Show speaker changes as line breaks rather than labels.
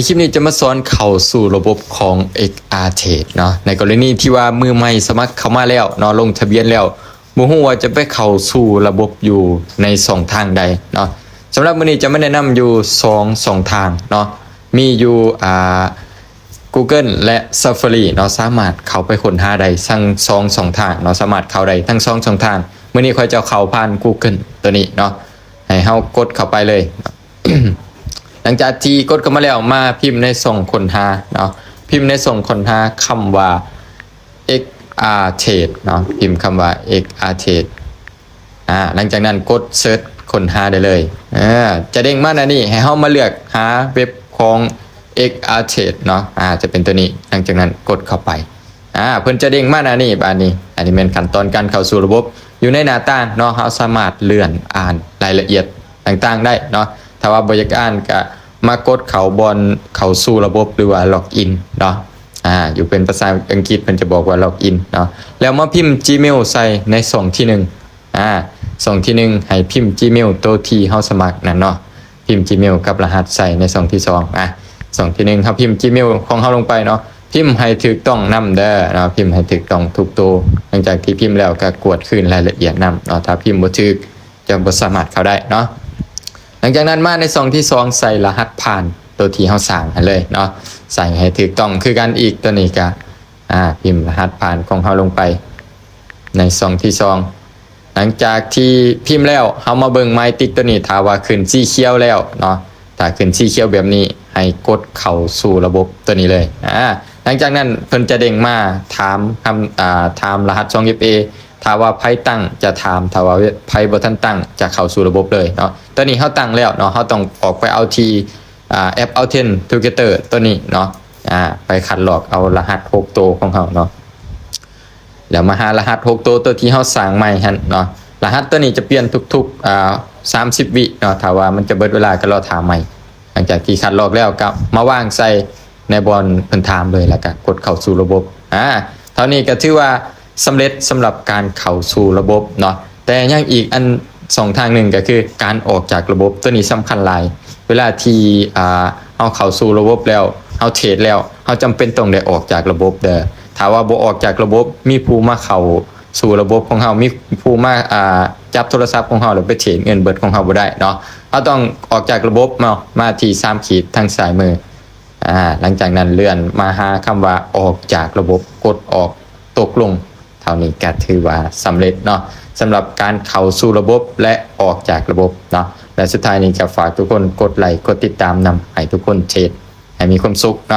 คลิปนี้จะมาสอนเข้าสู่ระบบของ XRTrade เนาะในกรณีที่ว่ามือใหม่สมัครเข้ามาแล้วเนาะลงทะเบียนแล้วบ่ฮู้ว่าจะไปเข้าสู่ระบบอยู่ใน2ทางใดเนาะสำหรับมื้อนี้จะมาแนะนำอยู่2ทางเนาะมีอยู่Google และ Safari เนาะสามารถเข้าไปค้นหาได้ทั้ง2ทางเนาะสามารถเข้าได้ทั้ง2ทางมื้อนี้ค่อยจะเข้าผ่าน Google ตัวนี้เนาะให้เฮากดเข้าไปเลย หลังจากที่กดเข้ามาแล้วมาพิมพ์ในส่งค้นหาเนาะพิมพ์ในส่งค้นหาคำว่า XRTrade เนาะพิมพ์คำว่า XRTrade หลังจากนั้นกดเซิร์ชค้นหาได้เลยจะเด้งมาหน้านี้ให้เฮามาเลือกหาเว็บของ XRTrade เนาะจะเป็นตัวนี้หลังจากนั้นกดเข้าไปเพิ่นจะเด้งมาหน้านี้อันนี้เป็นขั้นตอนการเข้าสู่ระบบอยู่ในหน้าต่างเนาะเฮาสามารถเลื่อนอ่านรายละเอียดต่างๆได้เนาะถ้าว่าบ่อยากอ่านก็มากดเข้าบนเข้าสู่ระบบหรือว่าล็อกอินเนาะอยู่เป็นภาษาอังกฤษมันจะบอกว่าล็อกอินเนาะแล้วมาพิมพ์ Gmail ใส่ในช่องที่1ช่องที่1ให้พิมพ์ Gmail ตัวที่เฮาสมัครนั่นเนาะพิมพ์ Gmail กับรหัสใส่ในช่องที่2ช่องที่1เฮาพิมพ์ Gmail ของเฮาลงไปเนาะพิมพ์ให้ถูกต้องนำเด้อเนาะพิมพ์ให้ถูกต้องทุกตัวหลังจากที่พิมพ์แล้วก็กดคืนรายละเอียดนำเนาะถ้าพิมพ์บ่ถูกจะบ่สามารถเข้าได้เนาะหลังจากนั้นมาในช่องที่2ใส่รหัสผ่านตัวที่เฮาสร้างให้เลยเนาะใส่ให้ถูกต้องคือกันอีกตัวนี้ก็พิมพ์รหัสผ่านของเฮาลงไปในช่องที่2หลังจากที่พิมพ์แล้วเฮามาเบิ่งไม้ติ๊กตัวนี้ถ้าว่าขึ้นสีเขียวแล้วเนาะถ้าขึ้นสีเขียวแบบนี้ให้กดเข้าสู่ระบบตัวนี้เลยหลังจากนั้นเพิ่นจะเด้งมาถามถามรหัสช่อง FA ถ้าว่าไพ่ตั้งจะถามถ้าว่าไพ่บ่ทันตั้งจะเข้าสู่ระบบเลยเนาะตัวนี้เฮาตั้งแล้วเนาะเฮาต้องออกไปเอาที่แอป Authent Together ตัวนี้เนาะไปคัดลอกเอารหัส6ตัวของเฮาเนาะแล้วมาหารหัส6ตัวที่เฮาสร้างใหม่หั่นเนาะรหัสตัวนี้จะเปลี่ยนทุกๆ30วิเนาะถ้าว่ามันจะเบิดเวลาก็รอถามใหม่หลังจากที่คัดลอกแล้วก็มาวางใส่ในบอลเพิ่นถามเลยแล้วก็กดเข้าสู่ระบบเท่านี้ก็ถือว่าสำเร็จสำหรับการเข้าสู่ระบบเนาะแต่ยังอีกอัน2ทางหนึ่งก็คือการออกจากระบบตัวนี้สำคัญหลายเวลาที่เฮาเข้าสู่ระบบแล้วเฮาเทรดแล้วเฮาจำเป็นต้องได้ออกจากระบบเด้อถ้าว่าบ่ออกจากระบบมีผู้มาเข้าสู่ระบบของเฮามีผู้มาจับโทรศัพท์ของเฮาแล้วไปเทรดเงินเบิดของเฮาบ่ได้เนาะเฮาต้องออกจากระบบมาที่3ขีดทางซ้ายมือหลังจากนั้นเลื่อนมาหาคำว่าออกจากระบบกดออกตกลงเท่านี้ก็ถือว่าสำเร็จเนาะสำหรับการเข้าสู่ระบบและออกจากระบบเนาะและสุดท้ายนี้ก็ฝากทุกคนกดไลค์กดติดตามนำให้ทุกคนเทรดให้มีความสุขเนาะ